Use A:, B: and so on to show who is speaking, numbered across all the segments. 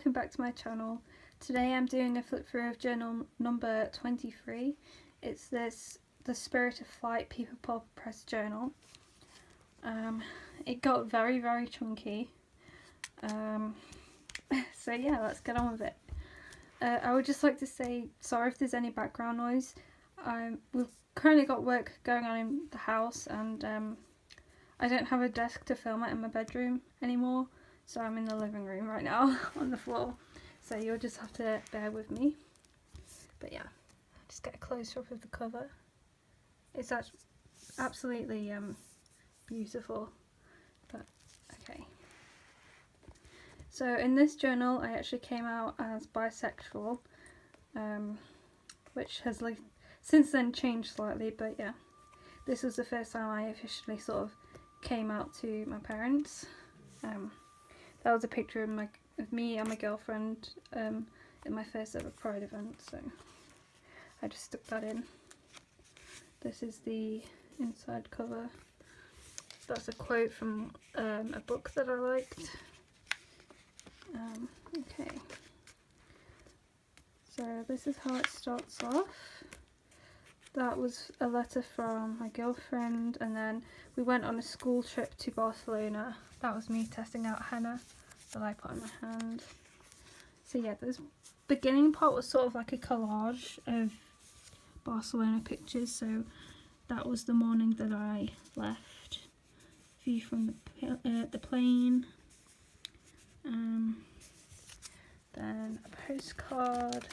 A: welcome back to my channel. Today I'm doing a flip through of journal number 23. It's The Spirit of Flight People Pop Press journal. It got very chunky. So yeah, let's get on with it. I would just like to say sorry if there's any background noise. We've currently got work going on in the house, and I don't have a desk to film at in my bedroom anymore, so I'm in the living room right now on the floor, so you'll just have to bear with me. But yeah, just get a close up of the cover. It's absolutely beautiful. But okay, so in this journal I actually came out as bisexual, which has like since then changed slightly, but yeah, this was the first time I officially sort of came out to my parents. That was a picture of me and my girlfriend in my first ever Pride event, so I just stuck that in. This is the inside cover. That's a quote from a book that I liked. Okay, so this is how it starts off. That was a letter from my girlfriend, and then we went on a school trip to Barcelona. That was me testing out henna that I put on my hand. So yeah, this beginning part was sort of like a collage of Barcelona pictures. So that was the morning that I left. View from the plane. Then a postcard.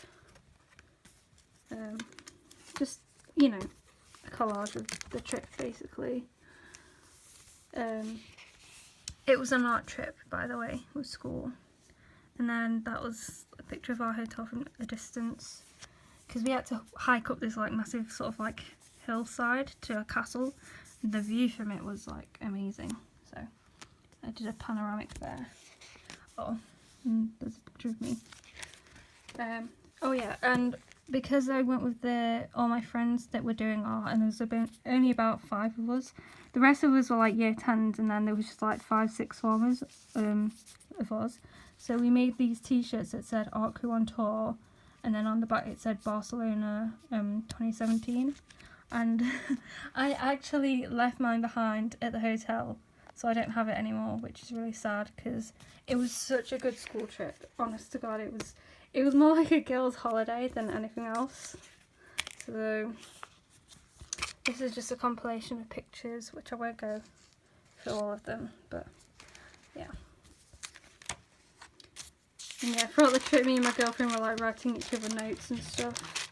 A: Just, you know, a collage of the trip basically. It was an art trip, by the way, with school. And then that was a picture of our hotel from a distance, because we had to hike up this like massive sort of like hillside to a castle, and the view from it was like amazing. So I did a panoramic there. Oh, and there's a picture of me. Oh yeah, and because I went with all my friends that were doing art, and there was only about 5 of us. The rest of us were like year 10s, and then there was just like 5-6 formers of us. So we made these t-shirts that said Art Crew on Tour, and then on the back it said Barcelona 2017. And I actually left mine behind at the hotel, so I don't have it anymore, which is really sad because it was such a good school trip. Honest to God, it was more like a girls' holiday than anything else. So this is just a compilation of pictures, which I won't go through all of them, but yeah. And yeah, throughout the trip, me and my girlfriend were like writing each other notes and stuff,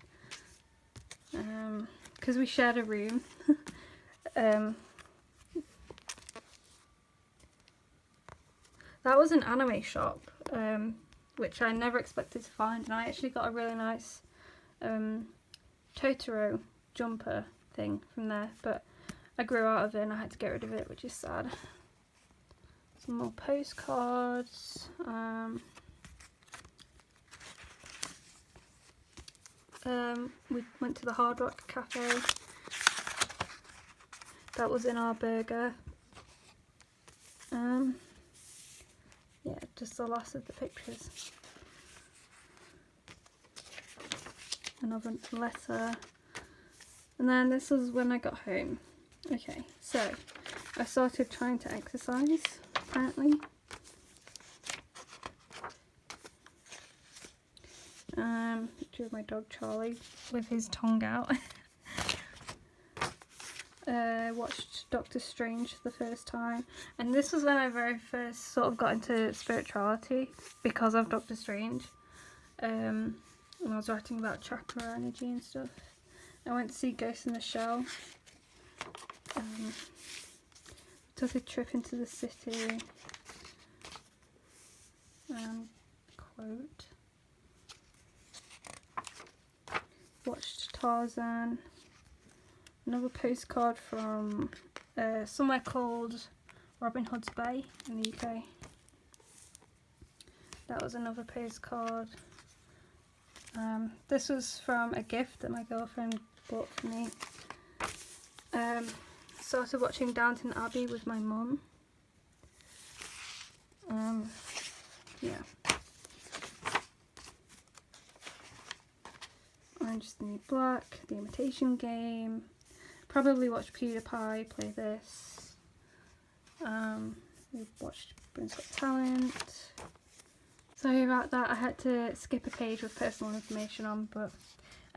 A: because we shared a room. That was an anime shop, which I never expected to find, and I actually got a really nice Totoro jumper thing from there, but I grew out of it and I had to get rid of it, which is sad. Some more postcards. We went to the Hard Rock Cafe. That was in our burger. Yeah, just the last of the pictures. Another letter. And then this was when I got home. Okay, so I started trying to exercise, apparently. Picture of my dog Charlie with his tongue out. Watched Doctor Strange the first time, and this was when I very first sort of got into spirituality because of Doctor Strange. And I was writing about chakra energy and stuff. I went to see Ghost in the Shell. Took a trip into the city. Quote. Watched Tarzan. Another postcard from somewhere called Robin Hood's Bay in the UK. That was another postcard. This was from a gift that my girlfriend bought for me. Started watching Downton Abbey with my mum. Yeah. Orange is the New Black, The Imitation Game. Probably watched PewDiePie play this. We watched Britain's Got Talent. Sorry about that, I had to skip a page with personal information on, but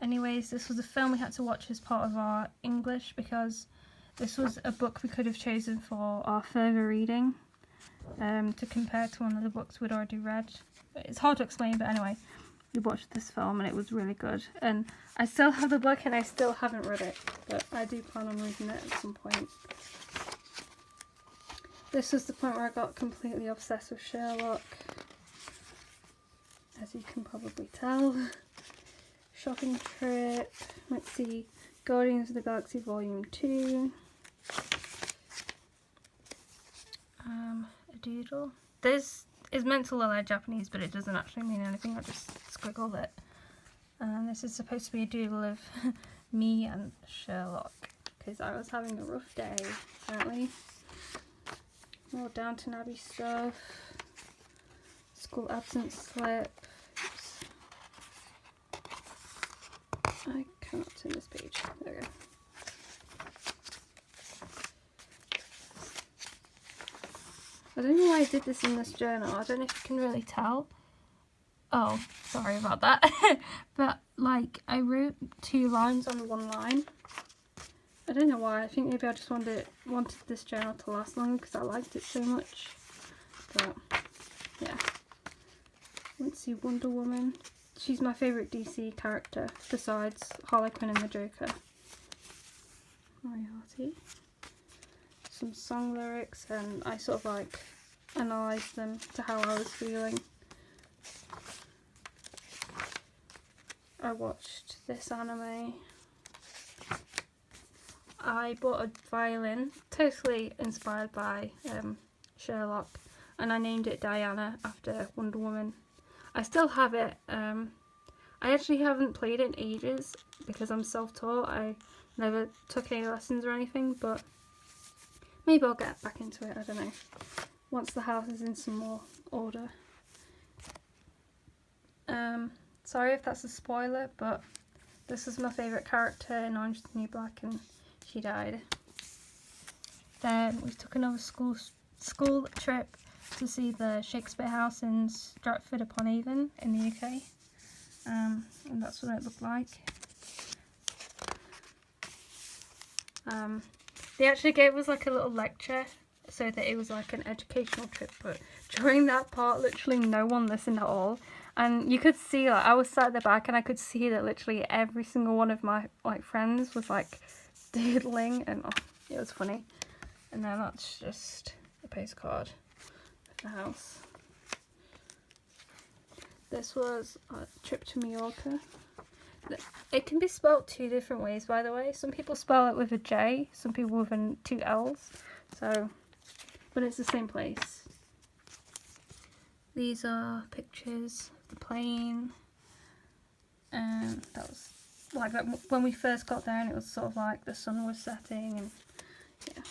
A: anyways, this was a film we had to watch as part of our English because this was a book we could have chosen for our further reading to compare to one of the books we'd already read. It's hard to explain, but anyway, we watched this film and it was really good. And I still have the book and I still haven't read it, but I do plan on reading it at some point. This was the point where I got completely obsessed with Sherlock, as you can probably tell. Shopping trip, let's see, Guardians of the Galaxy Volume 2. A doodle. This is meant to look like Japanese, but it doesn't actually mean anything, I just squiggled it. And this is supposed to be a doodle of me and Sherlock, because I was having a rough day, apparently. More Downton Abbey stuff. School absence slip. Oops. I cannot turn this page. There we go. I don't know why I did this in this journal. I don't know if you can really tell. Oh, sorry about that. But like, I wrote 2 lines on 1 line. I don't know why. I think maybe I just wanted this journal to last longer because I liked it so much. But yeah. Let's see, Wonder Woman. She's my favourite DC character besides Harley Quinn and the Joker. Moriarty. Some song lyrics, and I sort of like analysed them to how I was feeling. I watched this anime. I bought a violin, totally inspired by Sherlock, and I named it Diana after Wonder Woman. I still have it. I actually haven't played it in ages because I'm self-taught. I never took any lessons or anything, but maybe I'll get back into it, I don't know, once the house is in some more order. Sorry if that's a spoiler, but this is my favourite character in Orange is the New Black, and she died. Then we took another school trip to see the Shakespeare House in Stratford-upon-Avon in the UK, and that's what it looked like. They actually gave us like a little lecture so that it was like an educational trip, but during that part literally no one listened at all, and you could see, like, I was sat at the back and I could see that literally every single one of my like friends was like doodling, and oh, it was funny. And then that's just a postcard of the house. This was a trip to Mallorca. It can be spelled 2 different ways, by the way. Some people spell it with a J, some people with 2 L's. So, but it's the same place. These are pictures of the plane. And that was like that when we first got there, and it was sort of like the sun was setting, and yeah.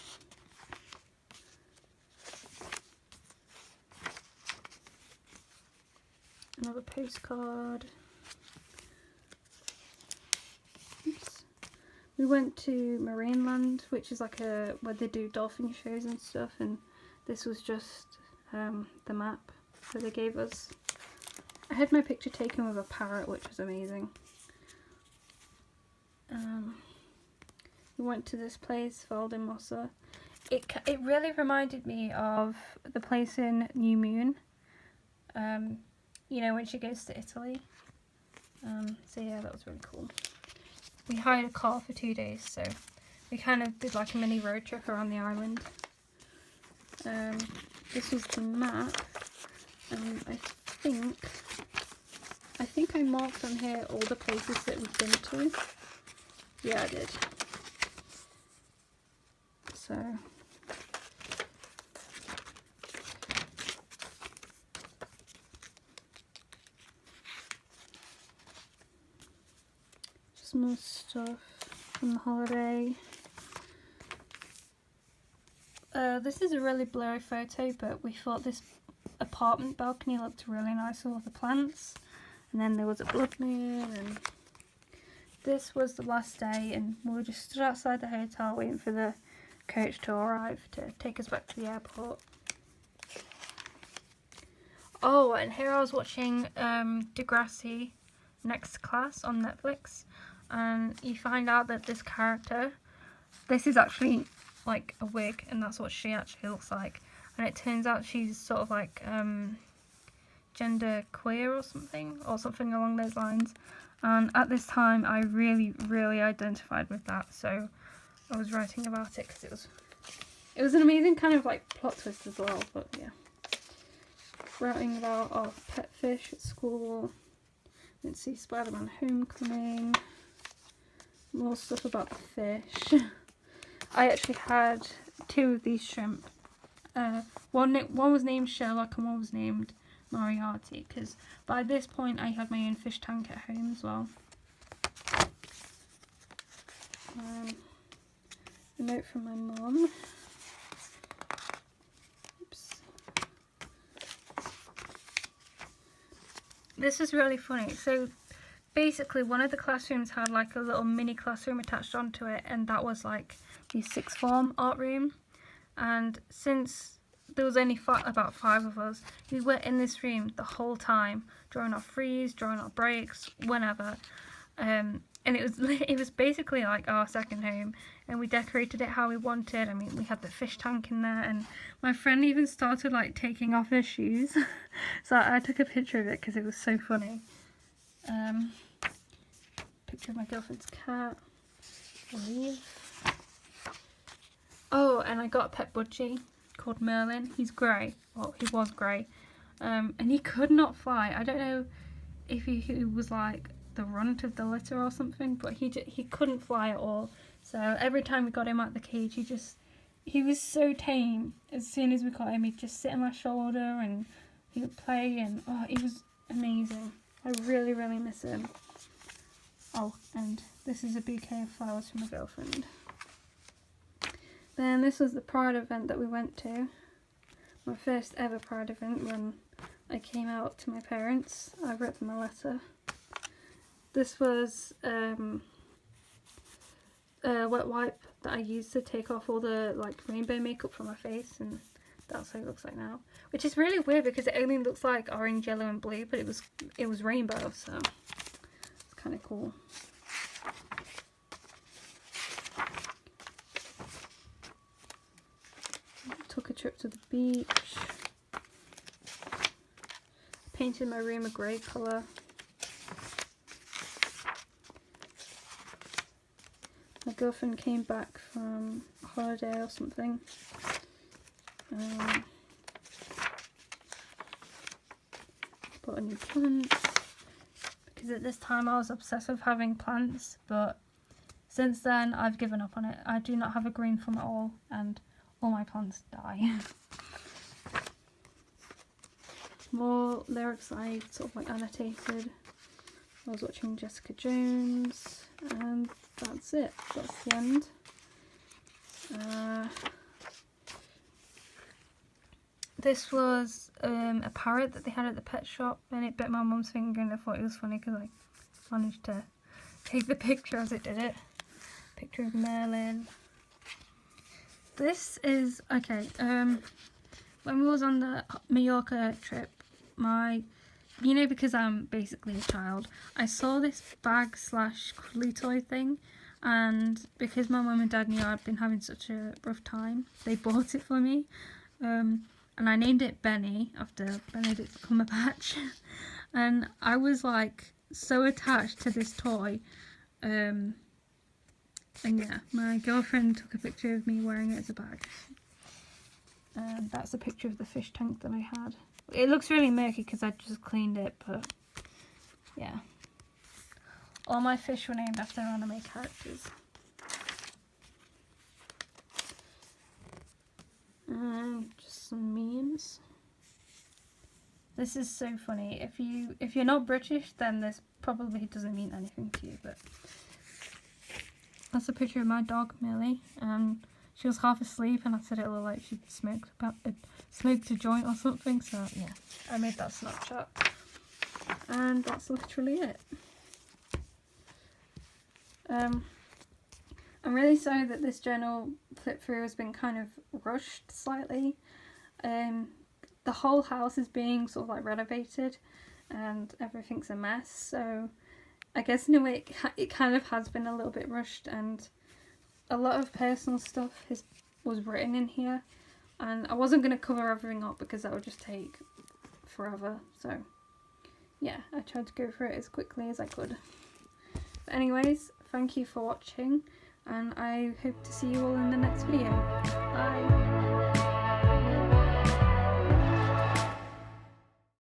A: Another postcard. Oops. We went to Marineland, which is like where they do dolphin shows and stuff, and this was just the map that they gave us. I had my picture taken with a parrot, which was amazing. We went to this place, Valdemossa. It really reminded me of the place in New Moon. You know, when she goes to Italy. So yeah, that was really cool. We hired a car for 2 days, so we kind of did like a mini road trip around the island. This was the map, and I think I marked on here all the places that we've been to. Yeah, I did. So just more stuff from the holiday. This is a really blurry photo, but we thought this apartment balcony looked really nice with all the plants. And then there was a blood moon, and this was the last day, and we were just stood outside the hotel waiting for the coach to arrive to take us back to the airport. Oh, and here I was watching Degrassi Next Class on Netflix, and you find out that this character, this is actually like a wig, and that's what she actually looks like. And it turns out she's sort of like gender queer or something along those lines. And at this time, I really identified with that, so I was writing about it because it was an amazing kind of like plot twist as well. But yeah, writing about our pet fish at school. Let's see, Spider-Man Homecoming. More stuff about the fish. I actually had 2 of these shrimp. One was named Sherlock and one was named Moriarty, because by this point I had my own fish tank at home as well. A note from my mum. Oops. This is really funny. So basically one of the classrooms had like a little mini classroom attached onto it, and that was like the 6th form art room. And since there was only about 5 of us, we were in this room the whole time, drawing our frees, drawing our breaks, whenever. And it was basically like our second home, and we decorated it how we wanted. I mean, we had the fish tank in there, and my friend even started like taking off her shoes. So I took a picture of it because it was so funny. Picture of my girlfriend's cat. Oh, and I got a pet budgie called Merlin. He's grey. Well, he was grey. And he could not fly. I don't know if he was like the runt of the litter or something, but he couldn't fly at all. So every time we got him out the cage, he was so tame. As soon as we got him, he'd just sit on my shoulder and he would play, and oh, he was amazing. I really miss him. Oh, and this is a bouquet of flowers from my girlfriend. Then this was the Pride event that we went to. My first ever Pride event, when I came out to my parents. I wrote them a letter. This was a wet wipe that I used to take off all the like rainbow makeup from my face, and that's what it looks like now. Which is really weird because it only looks like orange, yellow and blue, but it was rainbow, so it's kind of cool. Took a trip to the beach. Painted my room a grey colour. My girlfriend came back from a holiday or something. Bought a new plant. Because at this time I was obsessed with having plants, but since then I've given up on it. I do not have a green thumb at all, and all my plants die. More lyrics I sort of like annotated. I was watching Jessica Jones, and that's it. That's the end. This was a parrot that they had at the pet shop, and it bit my mum's finger, and I thought it was funny because I managed to take the picture as it did it. Picture of Merlin. This is, okay, when we was on the Mallorca trip, because I'm basically a child, I saw this bag / cuddly toy thing, and because my mum and dad knew I'd been having such a rough time, they bought it for me, and I named it Benny after Benedict Cumberbatch, and I was like so attached to this toy, and yeah, my girlfriend took a picture of me wearing it as a bag. And that's a picture of the fish tank that I had. It looks really murky because I just cleaned it, but yeah. All my fish were named after anime characters. And just some memes. This is so funny. If you're not British, then this probably doesn't mean anything to you, but that's a picture of my dog, Millie. She was half asleep, and I said it looked like she'd smoked a joint or something, so yeah, I made that snapshot. And that's literally it. I'm really sorry that this journal flip through has been kind of rushed slightly. The whole house is being sort of like renovated and everything's a mess, so I guess in a way it kind of has been a little bit rushed, and a lot of personal stuff was written in here, and I wasn't going to cover everything up because that would just take forever, so yeah, I tried to go through it as quickly as I could. But anyways, thank you for watching, and I hope to see you all in the next video. Bye!